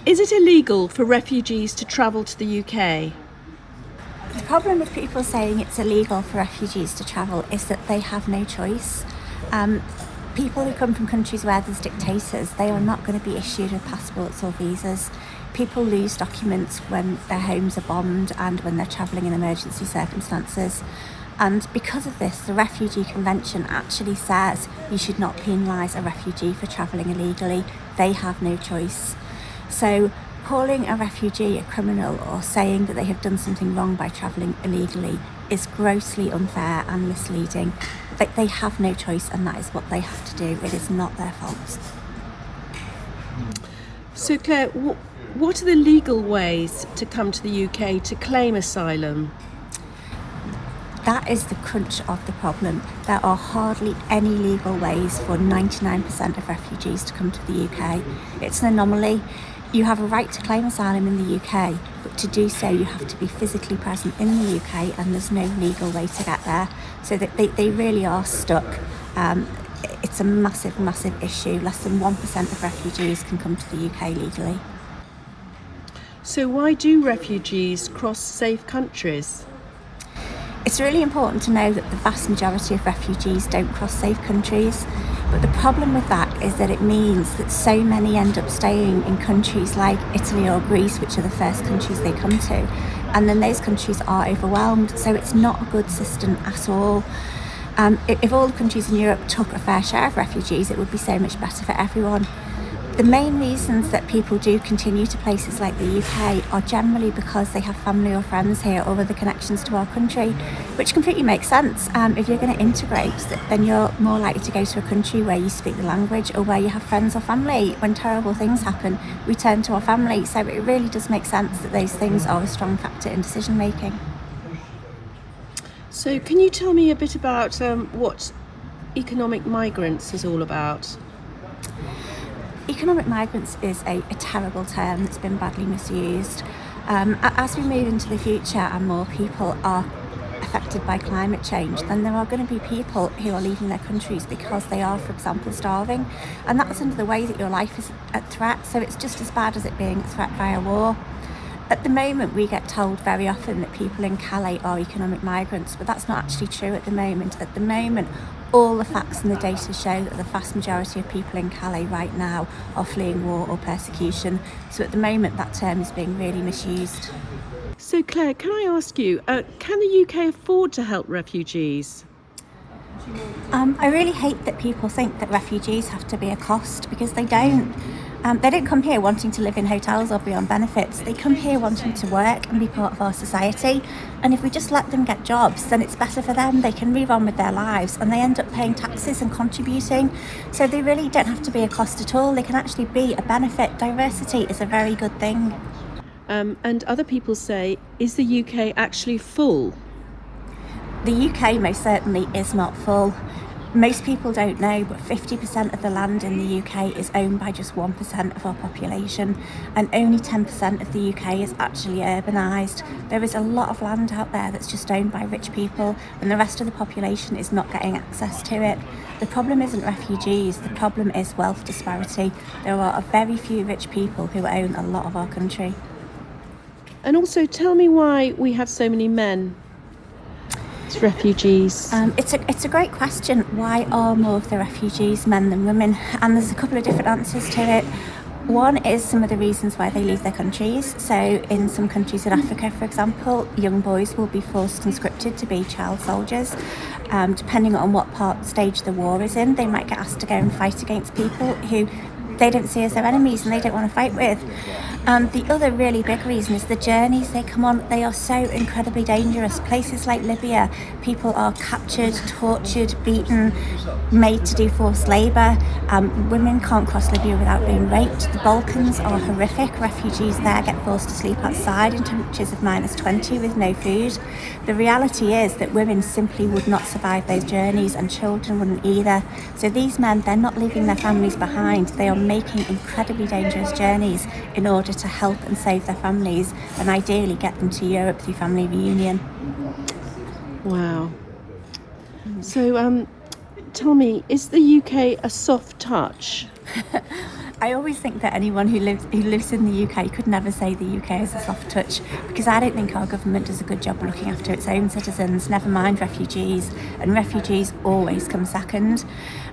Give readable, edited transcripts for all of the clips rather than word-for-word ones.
Is it illegal for refugees to travel to the UK? The problem with people saying it's illegal for refugees to travel is that they have no choice. People who come from countries where there's dictators, they are not going to be issued with passports or visas. People lose documents when their homes are bombed and when they're travelling in emergency circumstances. And because of this, the Refugee Convention actually says you should not penalise a refugee for travelling illegally. They have no choice. So calling a refugee a criminal or saying that they have done something wrong by travelling illegally is grossly unfair and misleading. They have no choice, and that is what they have to do. It is not their fault. So Claire, what are the legal ways to come to the UK to claim asylum? That is the crunch of the problem. There are hardly any legal ways for 99% of refugees to come to the UK. It's an anomaly. You have a right to claim asylum in the UK, but to do so you have to be physically present in the UK, and there's no legal way to get there. So that they really are stuck. It's a massive, massive issue. Less than 1% of refugees can come to the UK legally. So why do refugees cross safe countries? It's really important to know that the vast majority of refugees don't cross safe countries, but the problem with that is that it means that so many end up staying in countries like Italy or Greece, which are the first countries they come to, and then those countries are overwhelmed, so it's not a good system at all. If all the countries in Europe took a fair share of refugees, it would be so much better for everyone. The main reasons that people do continue to places like the UK are generally because they have family or friends here or other connections to our country, which completely makes sense. If you're going to integrate, then you're more likely to go to a country where you speak the language or where you have friends or family. When terrible things happen, we turn to our family. So it really does make sense that those things are a strong factor in decision making. So can you tell me a bit about what economic migrants is all about? Economic migrants is a terrible term that's been badly misused. As we move into the future and more people are affected by climate change, then there are going to be people who are leaving their countries because they are, for example, starving. And that's under the way that your life is at threat, so it's just as bad as it being a threat via war. At the moment, we get told very often that people in Calais are economic migrants, but that's not actually true at the moment. At the moment, all the facts and the data show that the vast majority of people in Calais right now are fleeing war or persecution. So at the moment, that term is being really misused. So Claire, can I ask you, can the UK afford to help refugees? I really hate that people think that refugees have to be a cost, because they don't. They don't come here wanting to live in hotels or be on benefits. They come here wanting to work and be part of our society. And if we just let them get jobs, then it's better for them. They can move on with their lives and they end up paying taxes and contributing. So they really don't have to be a cost at all. They can actually be a benefit. Diversity is a very good thing. And other people say, is the UK actually full? The UK most certainly is not full. Most people don't know, but 50% of the land in the UK is owned by just 1% of our population, and only 10% of the UK is actually urbanised. There is a lot of land out there that's just owned by rich people, and the rest of the population is not getting access to it. The problem isn't refugees, the problem is wealth disparity. There are very few rich people who own a lot of our country. And also, tell me why we have so many men as refugees. It's a great question. Why are more of the refugees men than women? And there's a couple of different answers to it. One is some of the reasons why they leave their countries. So in some countries in Africa, for example, young boys will be forced conscripted to be child soldiers. Depending on what stage the war is in, they might get asked to go and fight against people who they don't see as their enemies and they don't want to fight with. The other really big reason is the journeys they come on. They are so incredibly dangerous. Places like Libya, people are captured, tortured, beaten, made to do forced labour. Women can't cross Libya without being raped. The Balkans are horrific. Refugees there get forced to sleep outside in temperatures of -20 with no food. The reality is that women simply would not survive those journeys, and children wouldn't either. So these men, they're not leaving their families behind. They are making incredibly dangerous journeys in order to help and save their families, and ideally get them to Europe through family reunion. Wow. So tell me, is the UK a soft touch? I always think that anyone who lives in the UK could never say the UK is a soft touch, because I don't think our government does a good job of looking after its own citizens, never mind refugees, and refugees always come second.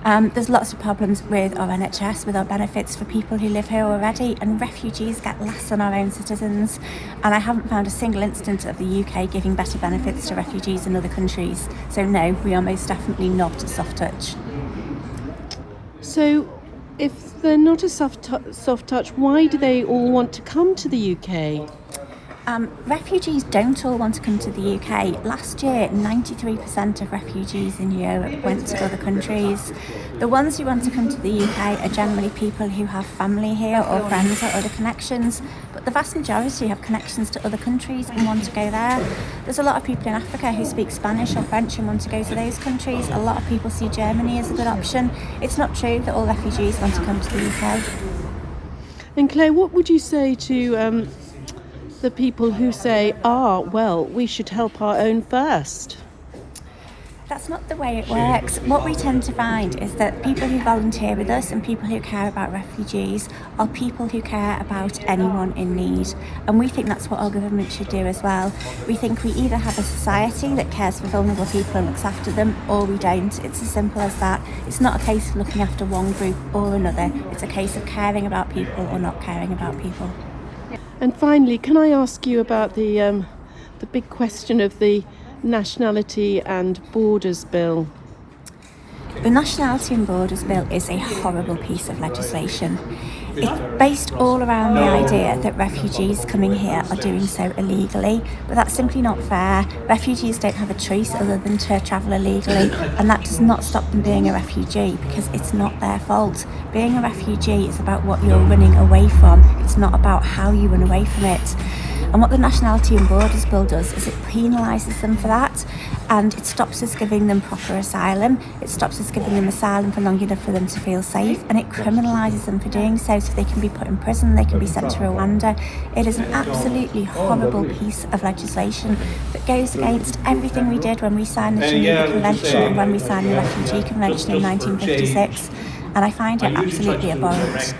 There's lots of problems with our NHS, with our benefits for people who live here already, and refugees get less than our own citizens, and I haven't found a single instance of the UK giving better benefits to refugees in other countries. So no, we are most definitely not a soft touch. So, if they're not a soft touch, why do they all want to come to the UK? Refugees don't all want to come to the UK. Last year, 93% of refugees in Europe went to other countries. The ones who want to come to the UK are generally people who have family here or friends or other connections, but the vast majority have connections to other countries and want to go there. There's a lot of people in Africa who speak Spanish or French and want to go to those countries. A lot of people see Germany as a good option. It's not true that all refugees want to come to the UK. And Claire, what would you say to the people who say, well, we should help our own first? That's not the way it works. What we tend to find is that people who volunteer with us and people who care about refugees are people who care about anyone in need. And we think that's what our government should do as well. We think we either have a society that cares for vulnerable people and looks after them, or we don't. It's as simple as that. It's not a case of looking after one group or another. It's a case of caring about people or not caring about people. And finally, can I ask you about the big question of the Nationality and Borders Bill? The Nationality and Borders Bill is a horrible piece of legislation. It's based all around the idea that refugees coming here are doing so illegally, but that's simply not fair. Refugees don't have a choice other than to travel illegally, and that does not stop them being a refugee, because it's not their fault. Being a refugee is about what you're running away from. It's not about how you run away from it. And what the Nationality and Borders Bill does is it penalises them for that, and it stops us giving them proper asylum. It stops us giving them asylum for long enough for them to feel safe, and it criminalises them for doing so they can be put in prison, they can be sent to Rwanda. It is an absolutely horrible piece of legislation that goes against everything we did when we signed the Geneva Convention and when we signed the Refugee Convention in 1956, and I find it absolutely abhorrent.